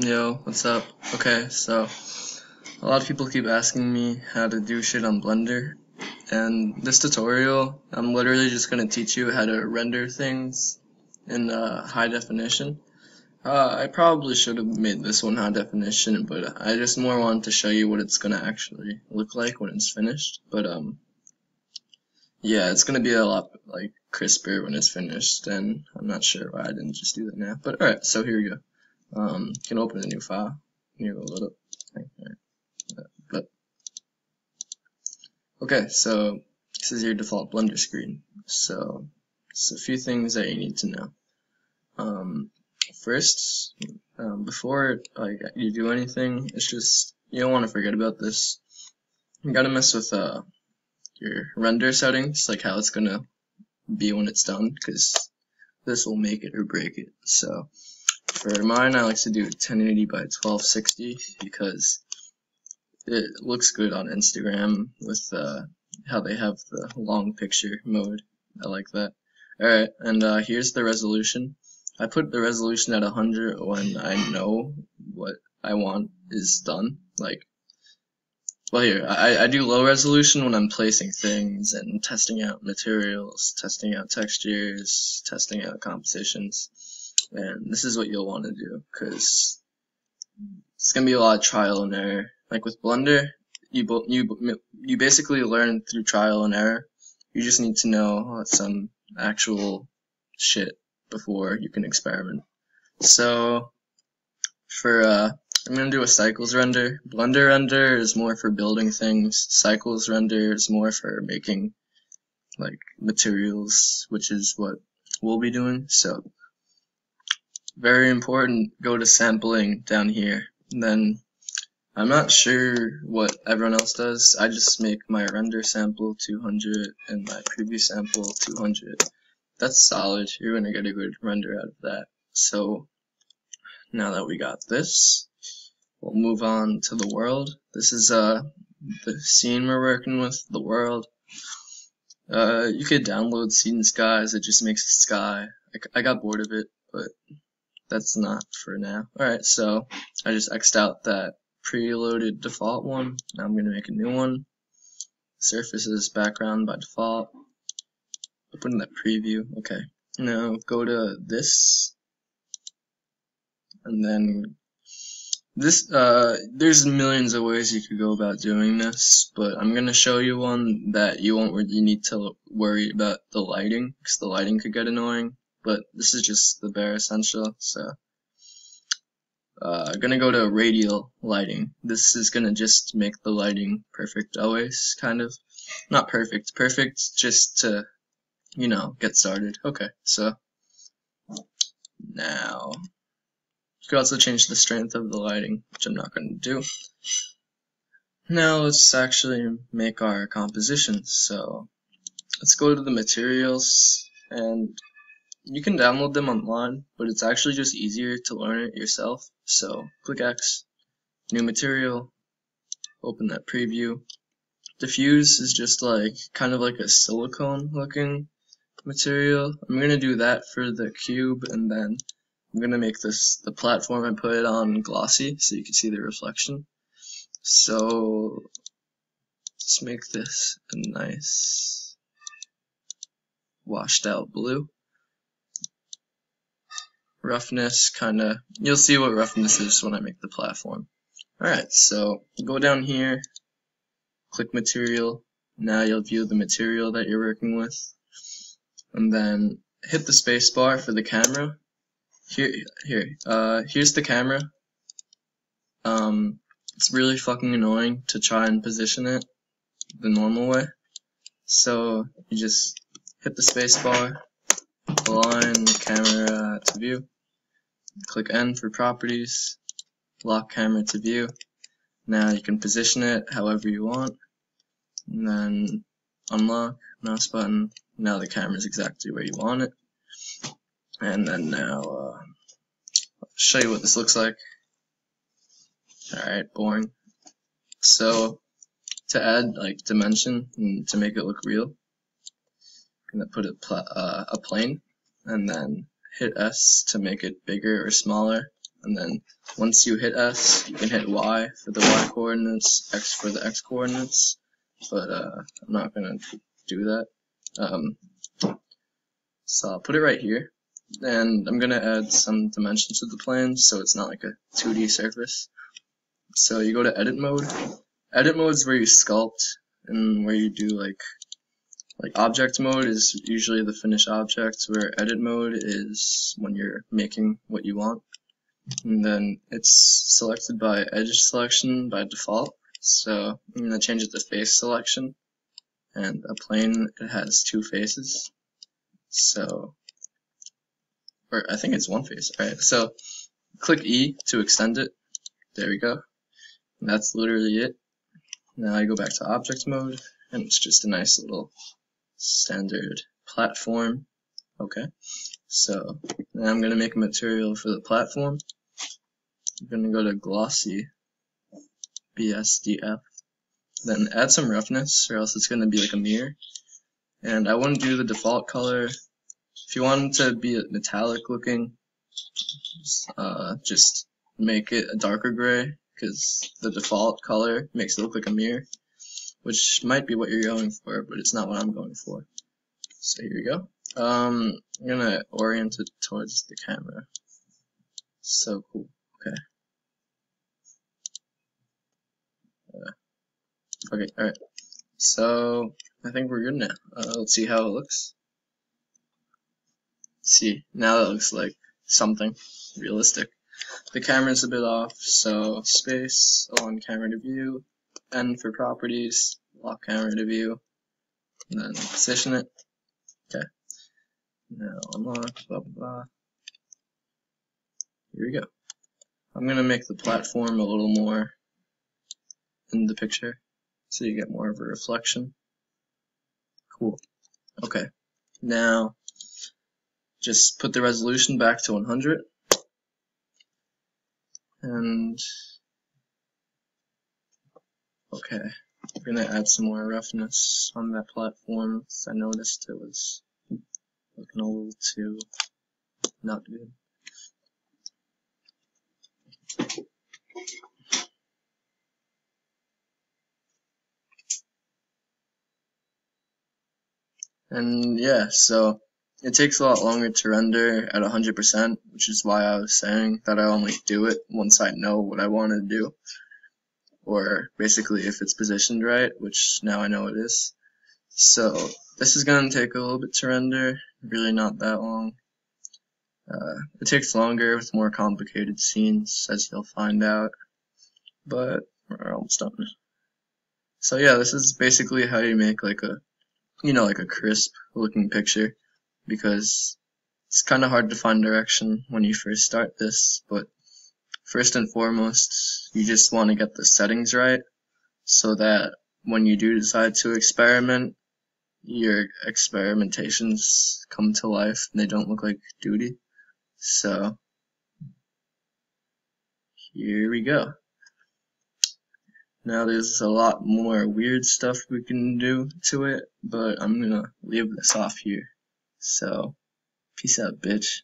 Yo, what's up? Okay, so a lot of people keep asking me how to do shit on Blender, and this tutorial, I'm literally just gonna teach you how to render things in high definition. I probably should have made this one high definition, but I just more wanted to show you what it's gonna actually look like when it's finished. But yeah, it's gonna be a lot like crisper when it's finished, and I'm not sure why I didn't just do that now. But alright, so here we go. You can open a new file. Here, load up. But okay, so this is your default Blender screen. So it's a few things that you need to know. First, before you do anything, it's just you don't want to forget about this. You gotta mess with your render settings, like how it's gonna be when it's done, because this will make it or break it. So for mine, I like to do 1080 by 1260 because it looks good on Instagram with how they have the long picture mode. I like that. Alright, and here's the resolution. I put the resolution at 100 when I know what I want is done. Like, well here, I do low resolution when I'm placing things and testing out materials, testing out textures, testing out compositions. And this is what you'll want to do, because it's going to be a lot of trial and error. Like with Blender, you basically learn through trial and error. You just need to know some actual shit before you can experiment. So for I'm gonna do a cycles render. Blender render is more for building things. Cycles render is more for making like materials, which is what we'll be doing. So very important, go to sampling down here. And then I'm not sure what everyone else does. I just make my render sample 200 and my preview sample 200. That's solid. You're gonna get a good render out of that. So now that we got this, we'll move on to the world. This is the scene we're working with, the world. You could download Scene Skies. It just makes a sky. I got bored of it, but that's not for now. Alright, so I just X'd out that preloaded default one. Now I'm gonna make a new one. Surface is background by default. Open that preview. Okay. Now go to this, and then this. There's millions of ways you could go about doing this, but I'm gonna show you one that you won't really need to worry about the lighting, because the lighting could get annoying. But this is just the bare essential. So gonna go to radial lighting. This is gonna just make the lighting perfect always, kind of. Not perfect. Perfect just to, you know, get started. Okay, so now you could also change the strength of the lighting, which I'm not gonna do. Now let's actually make our compositions. So let's go to the materials, and you can download them online, but it's actually just easier to learn it yourself. So click X, new material, open that preview. Diffuse is just like kind of like a silicone looking material. I'm gonna do that for the cube, and then I'm gonna make this the platform I put it on glossy so you can see the reflection. So let's make this a nice washed out blue. Roughness, kinda, you'll see what roughness is when I make the platform. Alright, so go down here, click material. Now you'll view the material that you're working with, and then hit the space bar for the camera. Here's the camera. It's really fucking annoying to try and position it the normal way. So you just hit the space bar, align the camera to view, click N for properties, lock camera to view. Now you can position it however you want, and then unlock, mouse button. Now the camera is exactly where you want it. And then now I'll show you what this looks like. Alright, boring. So to add like dimension and to make it look real, I'm gonna put a plane, and then hit S to make it bigger or smaller. and then once you hit S, you can hit Y for the Y coordinates, X for the X coordinates, but I'm not gonna do that. So I'll put it right here, and I'm gonna add some dimensions to the plane so it's not like a 2D surface. So you go to edit mode. Edit mode is where you sculpt, and where you do like object mode is usually the finished object, where edit mode is when you're making what you want. And then it's selected by edge selection by default. So I'm gonna change it to face selection, and a plane, it has 2 faces. So, or I think it's 1 face. Alright, so click E to extend it. There we go. And that's literally it. Now I go back to object mode, and it's just a nice little standard platform. Okay, so now I'm going to make a material for the platform. I'm going to go to glossy BSDF, then add some roughness, or else it's going to be like a mirror. And I wouldn't do the default color. If you want it to be metallic looking, just make it a darker gray, because the default color makes it look like a mirror, which might be what you're going for, but it's not what I'm going for. So here we go. I'm gonna orient it towards the camera. So cool. Okay. Okay, alright. So I think we're good now. Let's see how it looks. See, now that looks like something realistic. The camera's a bit off, so space, on camera to view, N for properties, lock camera to view, and then position it. Okay. Now unlock, blah blah blah. Here we go. I'm gonna make the platform a little more in the picture, so you get more of a reflection. Cool. Okay. Now, just put the resolution back to 100. And, okay, I'm gonna add some more roughness on that platform, because I noticed it was looking a little too not good. And yeah, so it takes a lot longer to render at 100%, which is why I was saying that I only do it once I know what I want to do, or basically if it's positioned right, which now I know it is. So this is going to take a little bit to render, really not that long. It takes longer with more complicated scenes, as you'll find out, but we're almost done. So yeah, this is basically how you make like a, like a crisp looking picture, because it's kind of hard to find direction when you first start this, but first and foremost, you just want to get the settings right, so that when you do decide to experiment, your experimentations come to life and they don't look like duty. So, here we go. Now there's a lot more weird stuff we can do to it, but I'm gonna leave this off here. So, peace out, bitch.